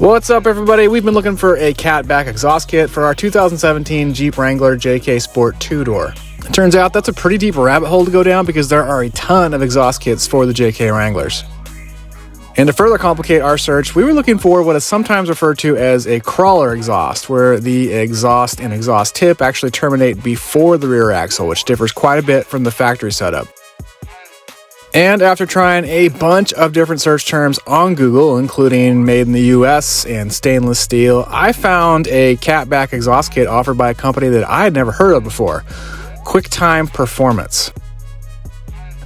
What's up, everybody? We've been looking for a Cat Back exhaust kit for our 2017 Jeep Wrangler JK Sport 2-door. It turns out that's a pretty deep rabbit hole to go down because there are a ton of exhaust kits for the JK Wranglers. And to further complicate our search, we were looking for what is sometimes referred to as a crawler exhaust, where the exhaust and exhaust tip actually terminate before the rear axle, which differs quite a bit from the factory setup. And after trying a bunch of different search terms on Google, including made in the US and stainless steel, I found a Cat Back exhaust kit offered by a company that I had never heard of before, Quicktime Performance.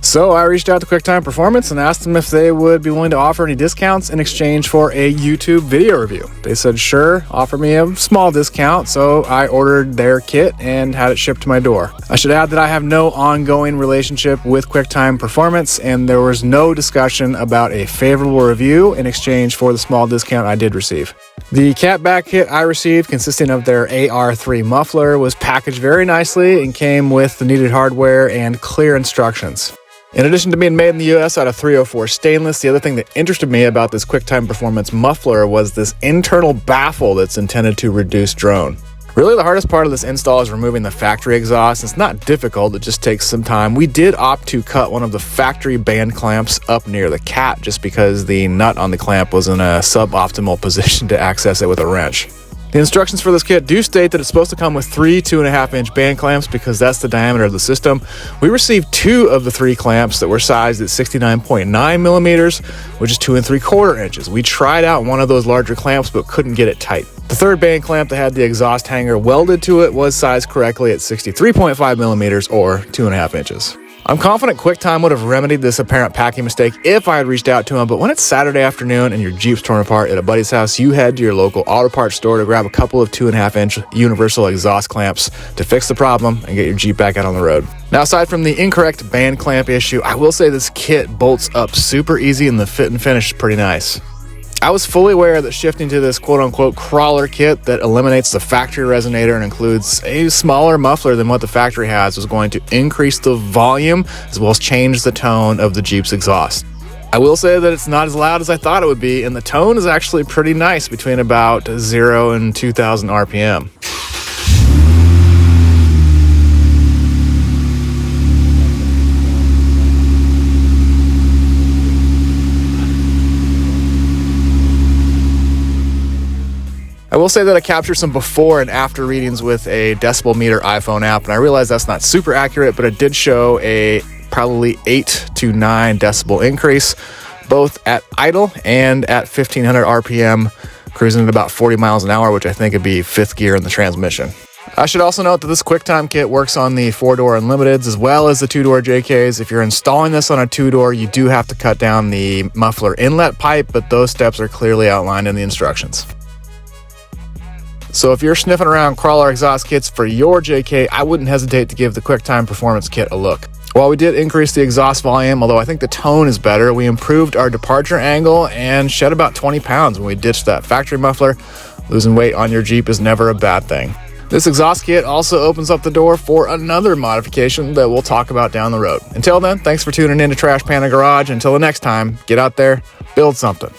So I reached out to Quicktime Performance and asked them if they would be willing to offer any discounts in exchange for a YouTube video review. They said, sure, offer me a small discount, so I ordered their kit and had it shipped to my door. I should add that I have no ongoing relationship with Quicktime Performance, and there was no discussion about a favorable review in exchange for the small discount I did receive. The Cat Back kit I received, consisting of their AR3 muffler, was packaged very nicely and came with the needed hardware and clear instructions. In addition to being made in the US out of 304 stainless, the other thing that interested me about this Quicktime Performance muffler was this internal baffle that's intended to reduce drone. Really, the hardest part of this install is removing the factory exhaust. It's not difficult, it just takes some time. We did opt to cut one of the factory band clamps up near the cat just because the nut on the clamp was in a suboptimal position to access it with a wrench. The instructions for this kit do state that it's supposed to come with 3 2.5-inch band clamps because that's the diameter of the system. We received 2 of the 3 clamps that were sized at 69.9 millimeters, which is 2 3/4 inches. We tried out one of those larger clamps but couldn't get it tight. The third band clamp that had the exhaust hanger welded to it was sized correctly at 63.5 millimeters or 2.5 inches. I'm confident Quicktime would have remedied this apparent packing mistake if I had reached out to him, but when it's Saturday afternoon and your Jeep's torn apart at a buddy's house, you head to your local auto parts store to grab a couple of 2.5-inch universal exhaust clamps to fix the problem and get your Jeep back out on the road. Now, aside from the incorrect band clamp issue, I will say this kit bolts up super easy and the fit and finish is pretty nice. I was fully aware that shifting to this quote-unquote crawler kit that eliminates the factory resonator and includes a smaller muffler than what the factory has was going to increase the volume as well as change the tone of the Jeep's exhaust. I will say that it's not as loud as I thought it would be, and the tone is actually pretty nice between about 0 and 2,000 RPM. I will say that I captured some before and after readings with a decibel meter iPhone app, and I realize that's not super accurate, but it did show a probably 8 to 9 decibel increase, both at idle and at 1500 RPM, cruising at about 40 miles an hour, which I think would be 5th gear in the transmission. I should also note that this Quicktime kit works on the 4-door Unlimiteds as well as the 2-door JKs. If you're installing this on a 2-door, you do have to cut down the muffler inlet pipe, but those steps are clearly outlined in the instructions. So if you're sniffing around crawler exhaust kits for your JK, I wouldn't hesitate to give the Quicktime Performance kit a look. While we did increase the exhaust volume, although I think the tone is better, we improved our departure angle and shed about 20 pounds when we ditched that factory muffler. Losing weight on your Jeep is never a bad thing. This exhaust kit also opens up the door for another modification that we'll talk about down the road. Until then, thanks for tuning in to Trash Panda Garage. Until the next time, get out there, build something.